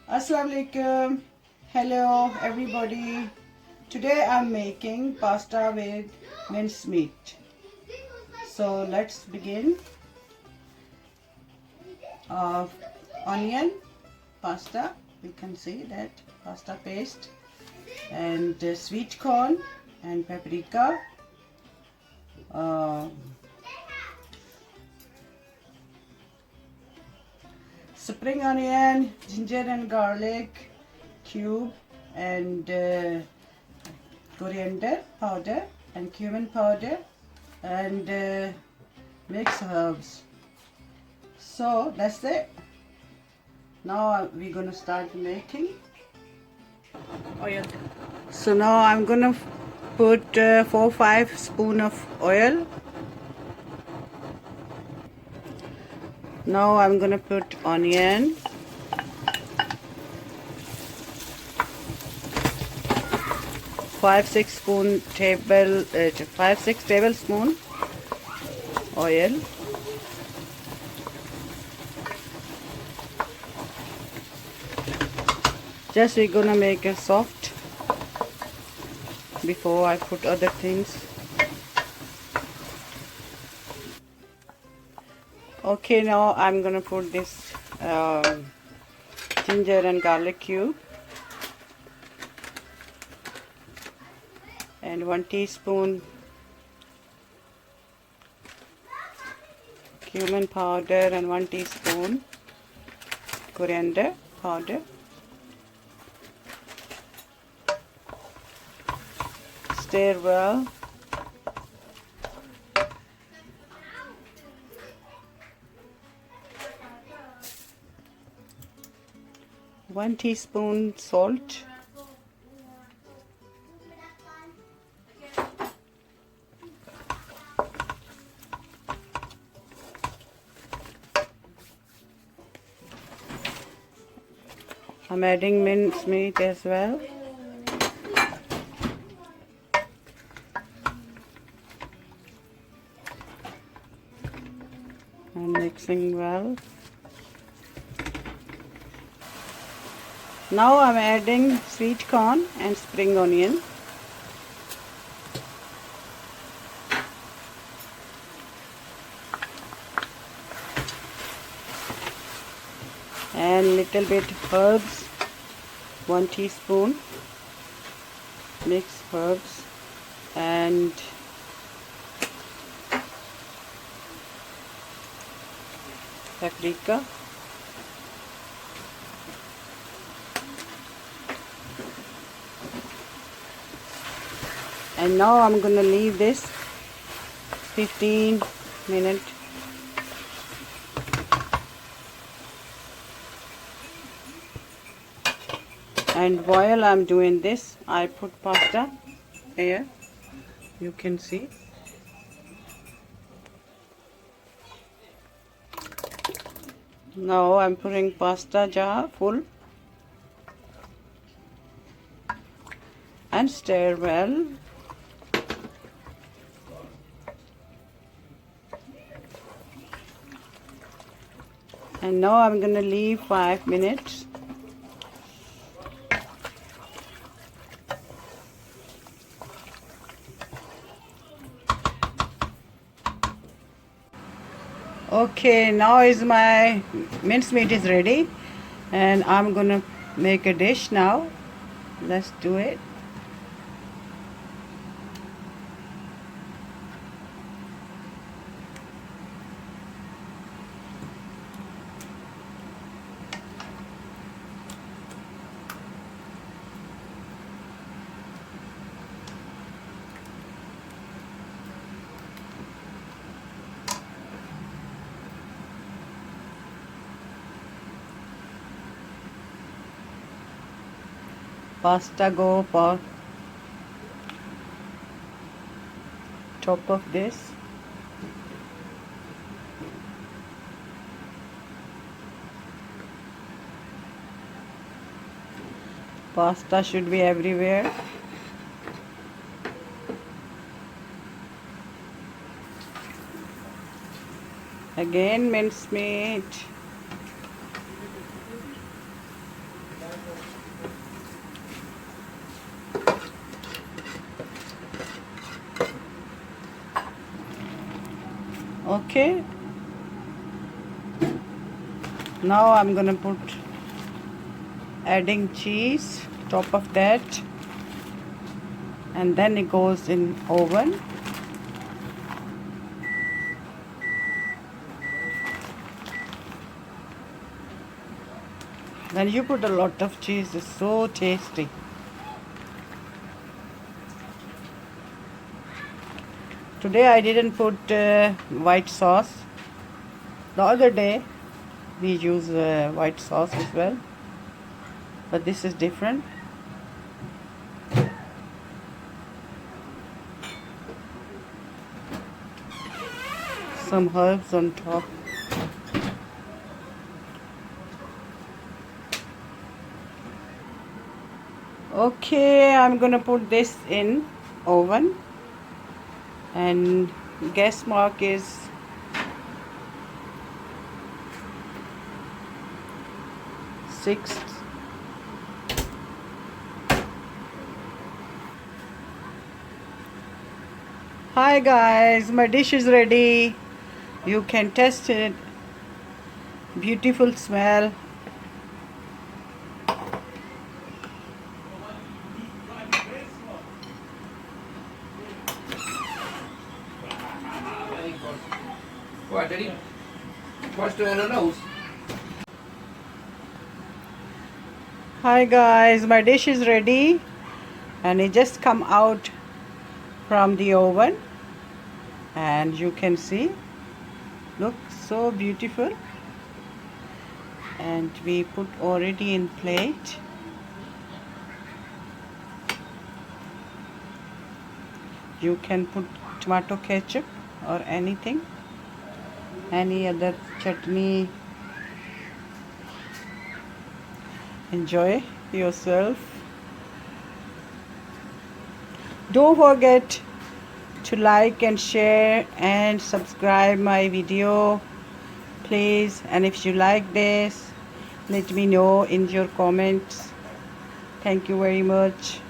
Assalamu alaikum. Hello everybody. Today I'm making pasta with minced meat. So let's begin. Onion, pasta. You can see that pasta paste and sweet corn and paprika. Uh, Spring onion, ginger and garlic cube, and coriander powder and cumin powder, and mixed herbs. So that's it. Now we're gonna start making oil. So now I'm gonna put 4-5 spoon of oil. Now I'm gonna put onion, 5-6 tablespoon oil. Just we're gonna make it soft before I put other things. Okay, now I'm gonna put this ginger and garlic cube and 1 teaspoon cumin powder and 1 teaspoon coriander powder. Stir well. One teaspoon salt. I'm adding minced meat as well. And mixing well. Now I'm adding sweet corn and spring onion. And little bit herbs, 1 teaspoon mixed herbs, and paprika. And now I'm gonna leave this 15 minutes. And while I'm doing this, I put pasta here. You can see. Now I'm putting pasta jar full and stir well. And now I'm gonna leave 5 minutes. Okay, now is my mincemeat is ready, and I'm gonna make a dish now. Let's do it. Pasta go for top of this. Pasta should be everywhere. Again mincemeat. Okay, now I'm gonna put adding cheese top of that, and then it goes in oven. When you put a lot of cheese, it's so tasty. Today I didn't put white sauce. The other day we use white sauce as well, but this is different. Some herbs on top. Okay, I'm gonna put this in oven, and gas mark is 6. Hi guys, my dish is ready. You can taste it. Beautiful smell. What did he? What's on the nose? Hi guys, my dish is ready, and it just come out from the oven, and you can see, look, so beautiful. And we put already in plate. You can put tomato ketchup or anything, any other chutney. Enjoy yourself. Don't forget to like and share and subscribe my video, please. And if you like this, let me know in your comments. Thank you very much.